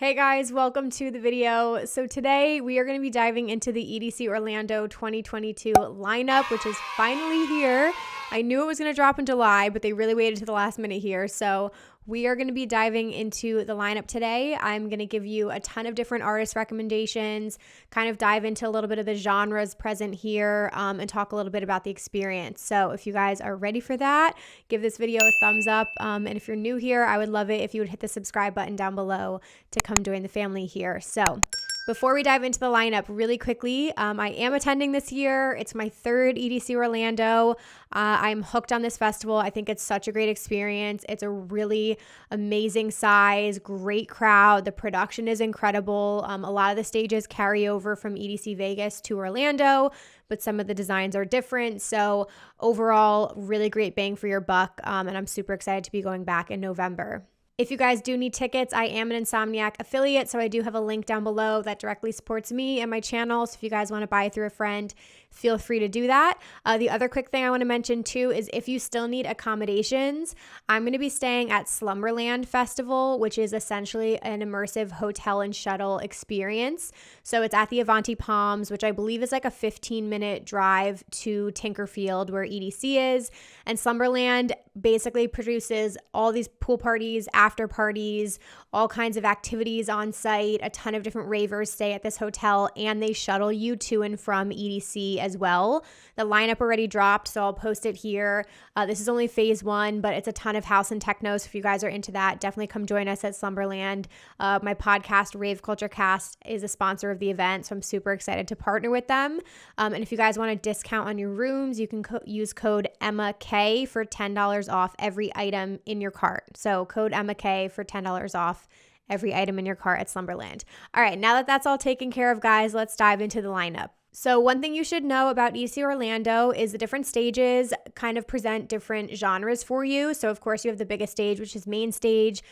Hey guys, welcome to the video. So today we are going to be diving into the EDC Orlando 2022 lineup, which is finally here. I knew it was going to drop in July, but they really waited to the last minute here. So we are going to be diving into the lineup today. I'm going to give you a ton of different artist recommendations, kind of dive into a little bit of the genres present here, and talk a little bit about the experience. So if you guys are ready for that, give this video a thumbs up. And if you're new here, I would love it if you would hit the subscribe button down below to come join the family here. So before we dive into the lineup really quickly, I am attending this year. It's my third EDC Orlando. I'm hooked on this festival. I think it's such a great experience. It's a really amazing size, great crowd. The production is incredible. A lot of the stages carry over from EDC Vegas to Orlando, but some of the designs are different. So overall, really great bang for your buck. And I'm super excited to be going back in November. If you guys do need tickets, I am an Insomniac affiliate, so I do have a link down below that directly supports me and my channel. So if you guys want to buy through a friend, feel free to do that. The other quick thing I want to mention too is if you still need accommodations, I'm going to be staying at Slumberland Festival, which is essentially an immersive hotel and shuttle experience. So it's at the Avanti Palms, which I believe is like a 15-minute drive to Tinkerfield where EDC is. And Slumberland basically produces all these pool parties, after parties, all kinds of activities on site. A ton of different ravers stay at this hotel, and they shuttle you to and from EDC as well. The lineup already dropped, so I'll post it here. This is only phase one, but it's a ton of house and techno, so if you guys are into that, definitely come join us at Slumberland. My podcast, Rave Culture Cast, is a sponsor of the event, so I'm super excited to partner with them. And if you guys want a discount on your rooms, you can use code EMMAK for $10 off every item in your cart. So code EMMAK for $10 off every item in your cart at Slumberland. All right, now that that's all taken care of, guys, let's dive into the lineup. So one thing you should know about EDC Orlando is the different stages kind of present different genres for you. So of course you have the biggest stage, which is main stage,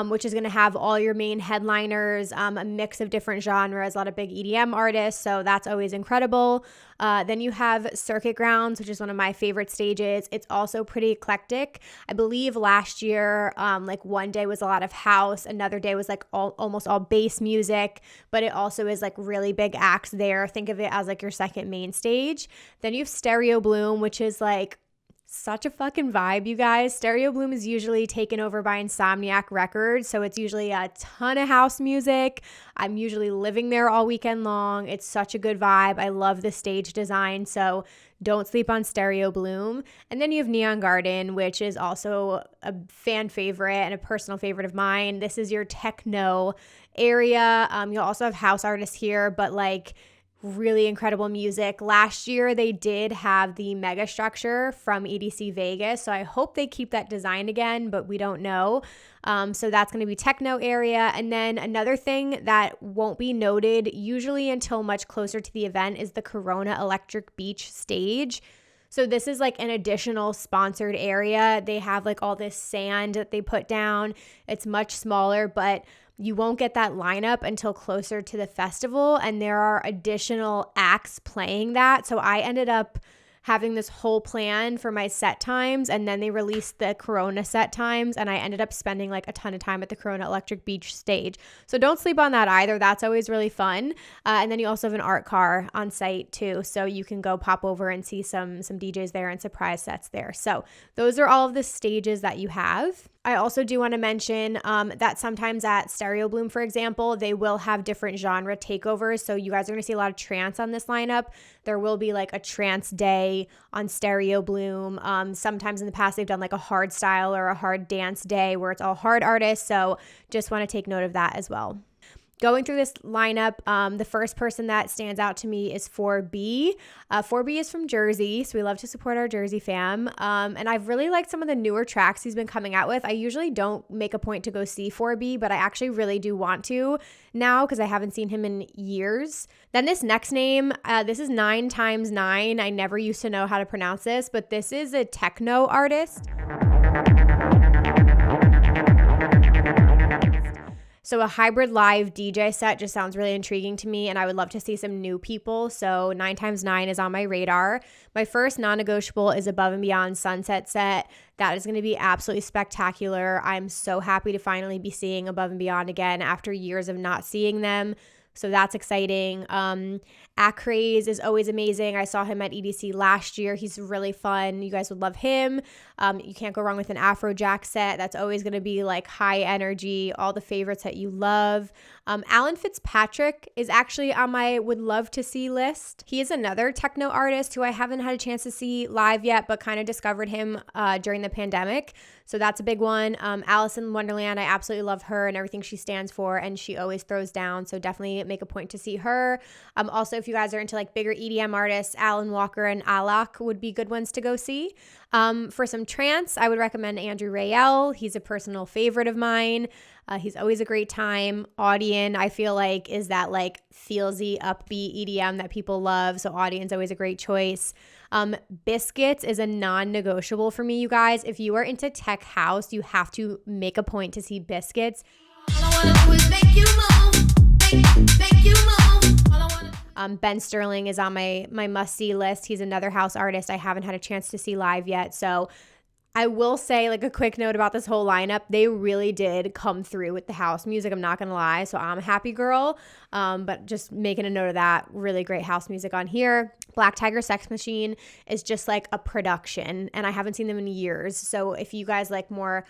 which is going to have all your main headliners, a mix of different genres, a lot of big EDM artists. So that's always incredible. Then you have Circuit Grounds, which is one of my favorite stages. It's also pretty eclectic. I believe last year, like one day was a lot of house, another day was like almost all bass music, but it also is like really big acts there. Think of it as like your second main stage. Then you have Stereo Bloom, which is like such a fucking vibe, you guys. Stereo Bloom is usually taken over by Insomniac Records, so it's usually a ton of house music. I'm usually living there all weekend long. It's such a good vibe. I love the stage design, so don't sleep on Stereo Bloom. And then you have Neon Garden, which is also a fan favorite and a personal favorite of mine. This is your techno area. You'll also have house artists here, but like really incredible music. Last year, they did have the mega structure from EDC Vegas, so I hope they keep that design again, but we don't know. So that's going to be techno area. And then another thing that won't be noted usually until much closer to the event is the Corona Electric Beach stage. So this is like an additional sponsored area. They have like all this sand that they put down. It's much smaller, but you won't get that lineup until closer to the festival, and there are additional acts playing that. So I ended up having this whole plan for my set times, and then they released the Corona set times, and I ended up spending like a ton of time at the Corona Electric Beach stage. So don't sleep on that either. That's always really fun. And then you also have an art car on site too, so you can go pop over and see some DJs there and surprise sets there. So those are all of the stages that you have. I also do want to mention that sometimes at Stereo Bloom, for example, they will have different genre takeovers. So you guys are going to see a lot of trance on this lineup. There will be like a trance day on Stereo Bloom. Sometimes in the past, they've done like a hard style or a hard dance day where it's all hard artists. So just want to take note of that as well. Going through this lineup, the first person that stands out to me is 4B. 4B is from Jersey, so we love to support our Jersey fam. And I've really liked some of the newer tracks he's been coming out with. I usually don't make a point to go see 4B, but I actually really do want to now because I haven't seen him in years. Then this next name, this is 9x9. I never used to know how to pronounce this, but this is a techno artist. So a hybrid live DJ set just sounds really intriguing to me, and I would love to see some new people. So 9x9 is on my radar. My first non-negotiable is Above and Beyond Sunset set. That is going to be absolutely spectacular. I'm so happy to finally be seeing Above and Beyond again after years of not seeing them. So that's exciting. Acraze is always amazing. I saw him at EDC last year. He's really fun. You guys would love him. You can't go wrong with an Afrojack set. That's always going to be like high energy, all the favorites that you love. Alan Fitzpatrick is actually on my would love to see list. He is another techno artist who I haven't had a chance to see live yet, but kind of discovered him during the pandemic. So that's a big one. Alice in Wonderland, I absolutely love her and everything she stands for, and she always throws down. So definitely make a point to see her. Also, if you guys are into like bigger EDM artists, Alan Walker and Alok would be good ones to go see. For some trance, I would recommend Andrew Rayel. He's a personal favorite of mine. He's always a great time. Audien, I feel like, is that like feelsy, upbeat EDM that people love. So Audien's always a great choice. Biscuits is a non-negotiable for me, you guys. If you are into tech house, you have to make a point to see Biscuits. All I wanna do is make you move, make you move. Ben Sterling is on my must-see list. He's another house artist I haven't had a chance to see live yet. So I will say, like, a quick note about this whole lineup. They really did come through with the house music. I'm not going to lie. So I'm a happy girl. But just making a note of that. Really great house music on here. Black Tiger Sex Machine is just like a production, and I haven't seen them in years. So if you guys like more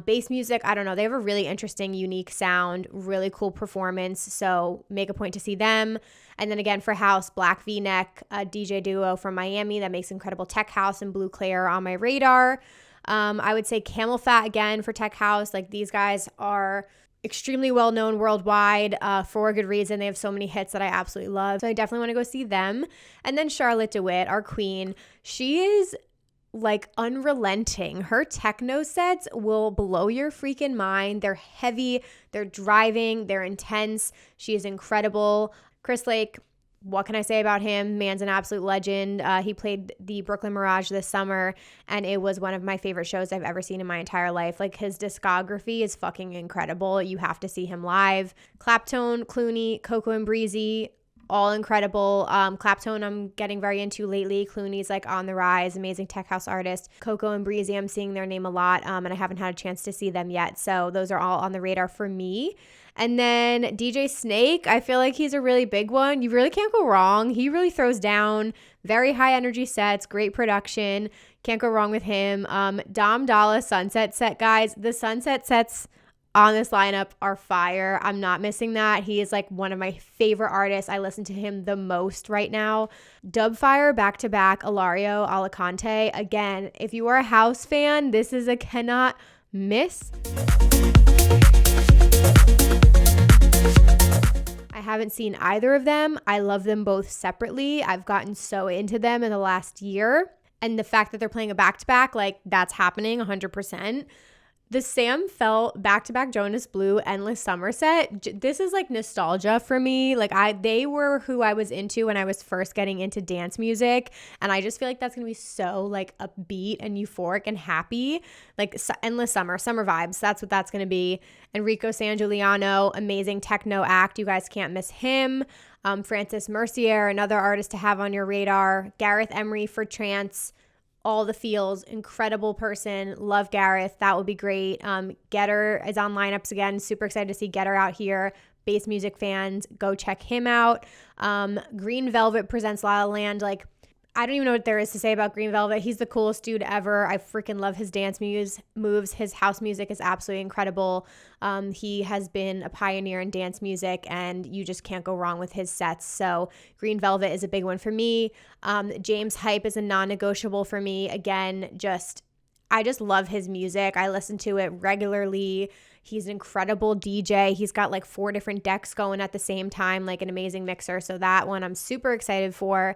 bass music, I don't know. They have a really interesting, unique sound, really cool performance. So make a point to see them. And then again, for house, Black V-Neck, a DJ duo from Miami that makes incredible tech house, and Blue Claire on my radar. I would say Camel Fat again for tech house. Like, these guys are extremely well known worldwide for a good reason. They have so many hits that I absolutely love. So I definitely want to go see them. And then Charlotte DeWitt, our queen, she is like unrelenting. Her techno sets will blow your freaking mind. They're heavy, they're driving, they're intense. She is incredible. Chris Lake, what can I say about him? Man's an absolute legend. He played the Brooklyn Mirage this summer, and it was one of my favorite shows I've ever seen in my entire life. Like, his discography is fucking incredible. You have to see him live. Claptone, Clooney, Coco and Breezy, all incredible. Claptone I'm getting very into lately. Clooney's like on the rise, amazing tech house artist. Coco and Breezy, I'm seeing their name a lot, and I haven't had a chance to see them yet. So those are all on the radar for me. And then DJ Snake, I feel like he's a really big one. You really can't go wrong. He really throws down. Very high energy sets, great production. Can't go wrong with him. Dom Dalla Sunset set, guys. The sunset sets on this lineup are fire. I'm not missing that. He is like one of my favorite artists. I listen to him the most right now. Dubfire back-to-back, Ilario Alicante. Again, if you are a house fan, this is a cannot miss. I haven't seen either of them. I love them both separately. I've gotten so into them in the last year. And the fact that they're playing a back-to-back, like, that's happening 100%. The Sam Felt back-to-back Jonas Blue Endless Summer set, this is like nostalgia for me. Like, they were who I was into when I was first getting into dance music, and I just feel like that's gonna be so like upbeat and euphoric and happy. Like, Endless Summer vibes, that's what that's gonna be. Enrico Sangiuliano, amazing techno act, you guys can't miss him. Francis Mercier, another artist to have on your radar. Gareth Emery for trance. All the feels, incredible person. Love Gareth. That would be great. Getter is on lineups again. Super excited to see Getter out here. Bass music fans, go check him out. Green Velvet presents La La Land. Like, I don't even know what there is to say about Green Velvet. He's the coolest dude ever. I freaking love his dance moves. His house music is absolutely incredible. He has been a pioneer in dance music, and you just can't go wrong with his sets. So Green Velvet is a big one for me. James Hype is a non-negotiable for me. Again, I just love his music. I listen to it regularly. He's an incredible DJ. He's got like 4 different decks going at the same time, like an amazing mixer. So that one I'm super excited for.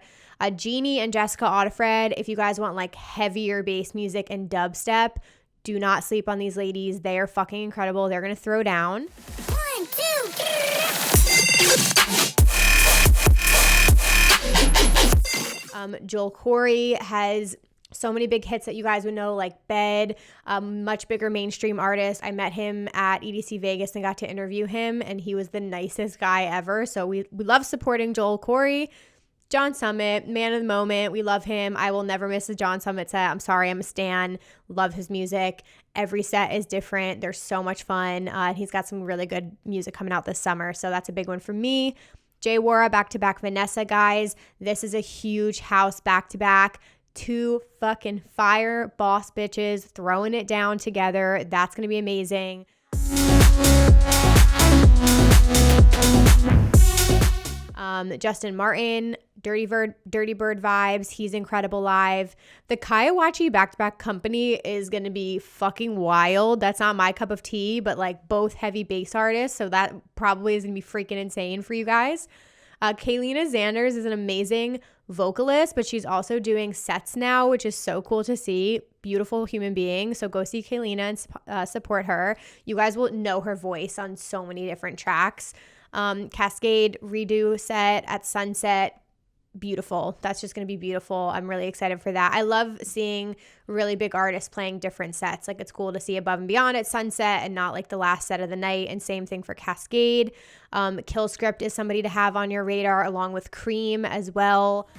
Jeannie and Jessica Audifred, if you guys want like heavier bass music and dubstep, do not sleep on these ladies. They are fucking incredible. They're going to throw down. 1, 2, 3. Joel Corey has So many big hits that you guys would know, like Bed, a much bigger mainstream artist. I met him at EDC Vegas and got to interview him, and he was the nicest guy ever. So we love supporting Joel Corey. John Summit, man of the moment. We love him. I will never miss a John Summit set. I'm sorry, I'm a stan. Love his music. Every set is different. They're so much fun. He's got some really good music coming out this summer, so that's a big one for me. Jay Wara, back-to-back Vanessa, guys. This is a huge house back-to-back. 2 fucking fire boss bitches throwing it down together. That's going to be amazing. Justin Martin, Dirty Bird vibes. He's incredible live. The Kayawachi back-to-back company is going to be fucking wild. That's not my cup of tea, but like both heavy bass artists. So that probably is going to be freaking insane for you guys. Kaylina Zanders is an amazing vocalist, but she's also doing sets now, which is so cool to see. Beautiful human being. So go see Kaylina and support her. You guys will know her voice on so many different tracks. Cascade redo set at Sunset. Beautiful. That's just going to be beautiful. I'm really excited for that. I love seeing really big artists playing different sets. Like, it's cool to see Above and Beyond at Sunset and not like the last set of the night. And same thing for Cascade. Kill Script is somebody to have on your radar, along with Cream as well.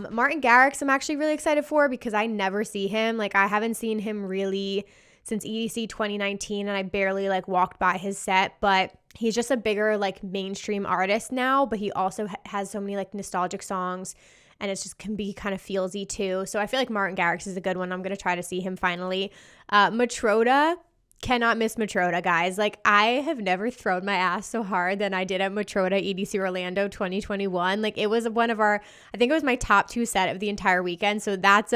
Martin Garrix I'm actually really excited for, because I never see him. Like, I haven't seen him really since EDC 2019, and I barely like walked by his set, but he's just a bigger like mainstream artist now, but he also has so many like nostalgic songs, and it just can be kind of feelsy too. So I feel like Martin Garrix is a good one. I'm going to try to see him finally. Matroda, cannot miss Matroda, guys. Like, I have never thrown my ass so hard than I did at Matroda EDC Orlando 2021. Like, it was one of I think it was my top 2 set of the entire weekend. So that's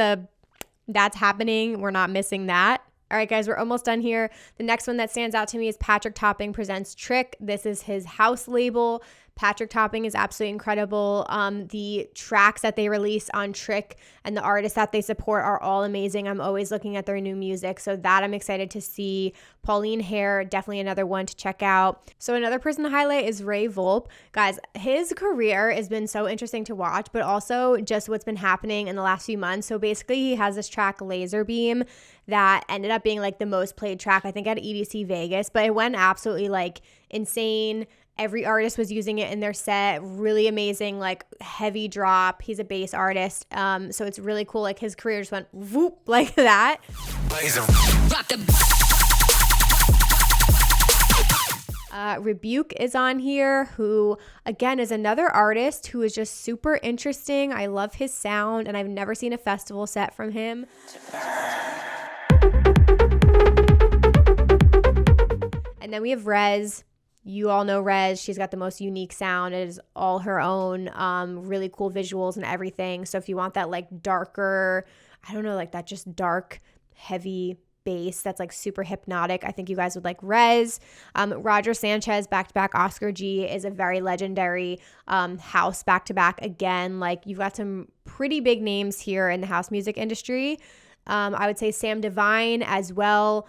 happening. We're not missing that. All right, guys, we're almost done here. The next one that stands out to me is Patrick Topping presents Trick. This is his house label. Patrick Topping is absolutely incredible. The tracks that they release on Trick and the artists that they support are all amazing. I'm always looking at their new music, so that I'm excited to see. Pauline Hare, definitely another one to check out. So another person to highlight is Ray Volpe. Guys, his career has been so interesting to watch, but also just what's been happening in the last few months. So basically, he has this track, Laser Beam, that ended up being like the most played track, I think, at EDC Vegas, but it went absolutely like insane. Every artist was using it in their set. Really amazing, like heavy drop. He's a bass artist. So it's really cool. Like, his career just went whoop like that. Rebuke is on here, who again is another artist who is just super interesting. I love his sound, and I've never seen a festival set from him. And then we have Rez. You all know Rez. She's got the most unique sound. It is all her own, really cool visuals and everything. So if you want that like darker, I don't know, like that just dark, heavy bass that's like super hypnotic, I think you guys would like Rez. Roger Sanchez, back-to-back Oscar G, is a very legendary house back-to-back again. Like, you've got some pretty big names here in the house music industry. I would say Sam Divine as well.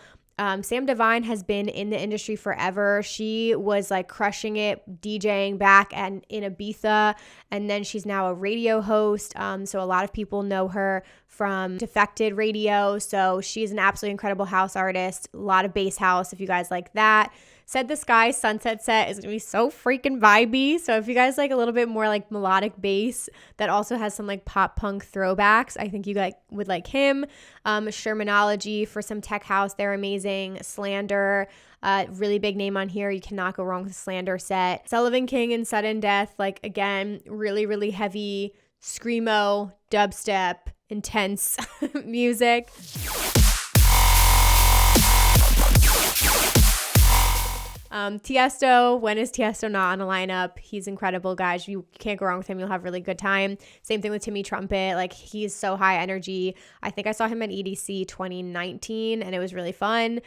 Sam Divine has been in the industry forever. She was like crushing it, DJing back in Ibiza, and then she's now a radio host. So a lot of people know her from Defected Radio. So she's an absolutely incredible house artist. A lot of bass house, if you guys like that. Said the Sky Sunset set is going to be so freaking vibey. So if you guys like a little bit more like melodic bass that also has some like pop punk throwbacks, I think you would like him. Shermanology for some tech house. They're amazing. Slander, really big name on here. You cannot go wrong with the Slander set. Sullivan King and Sudden Death, like, again, really, really heavy screamo, dubstep, intense music. Tiesto, when is Tiesto not on a lineup? He's incredible, guys. You can't go wrong with him. You'll have a really good time. Same thing with Timmy Trumpet. Like, he's so high energy. I think I saw him at EDC 2019 and it was really fun.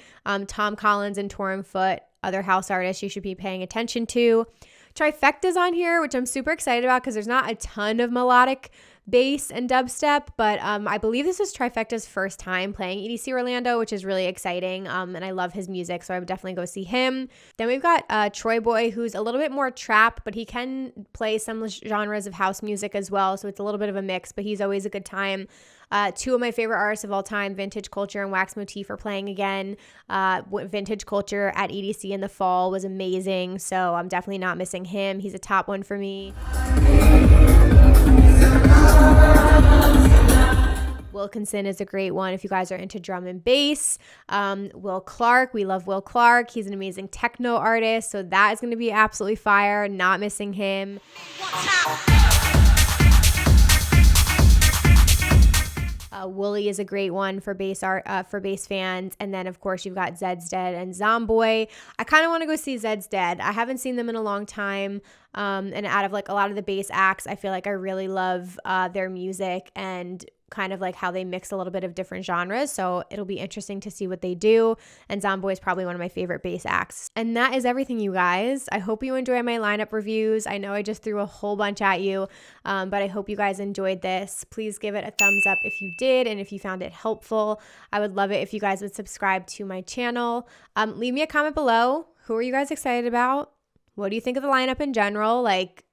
Tom Collins and Torn Foot, other house artists you should be paying attention to. Trifecta's on here, which I'm super excited about because there's not a ton of melodic bass and dubstep, but I believe this is Trifecta's first time playing EDC Orlando, which is really exciting, and I love his music, so I would definitely go see him. Then we've got Troy Boy, who's a little bit more trap, but he can play some genres of house music as well, so it's a little bit of a mix, but he's always a good time. Two of my favorite artists of all time, Vintage Culture and Wax Motif, are playing again. Vintage Culture at EDC in the fall was amazing, so I'm definitely not missing him. He's a top one for me. Wilkinson is a great one if you guys are into drum and bass. Will Clark, we love Will Clark. He's an amazing techno artist, so that is going to be absolutely fire. Not missing him. Wooly is a great one for bass fans. And then, of course, you've got Zed's Dead and Zomboy. I kind of want to go see Zed's Dead. I haven't seen them in a long time. And out of like a lot of the bass acts, I feel like I really love their music and kind of like how they mix a little bit of different genres. So it'll be interesting to see what they do. And Zomboy is probably one of my favorite bass acts. And that is everything, you guys. I hope you enjoy my lineup reviews. I know I just threw a whole bunch at you, but I hope you guys enjoyed this. Please give it a thumbs up if you did and if you found it helpful. I would love it if you guys would subscribe to my channel. Leave me a comment below. Who are you guys excited about? What do you think of the lineup in general? Like,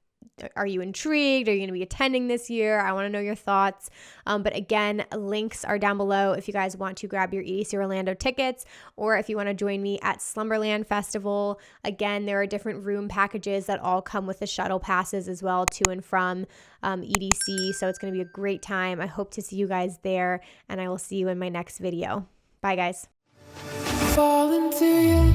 are you intrigued? Are you going to be attending this year? I want to know your thoughts. But again, links are down below if you guys want to grab your EDC Orlando tickets, or if you want to join me at Slumberland Festival. Again, there are different room packages that all come with the shuttle passes as well to and from EDC. So it's going to be a great time. I hope to see you guys there, and I will see you in my next video. Bye, guys. Fall into you.